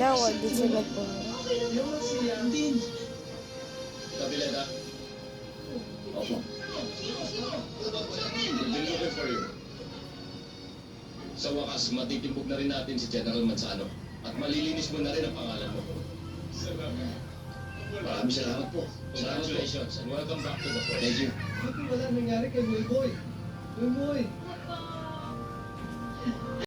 sila, wag din sila pumunta. Yung si Dean. Kabileta. Opo. We've been looking for you. Sa wakas, matitimbog na rin natin si General Manzano at malilinis mo na rin ang pangalan mo. Maraming salamat po. Congratulations and welcome back to the force. Thank you. Buti wala nangyari kay Boy Boy. Boy Boy.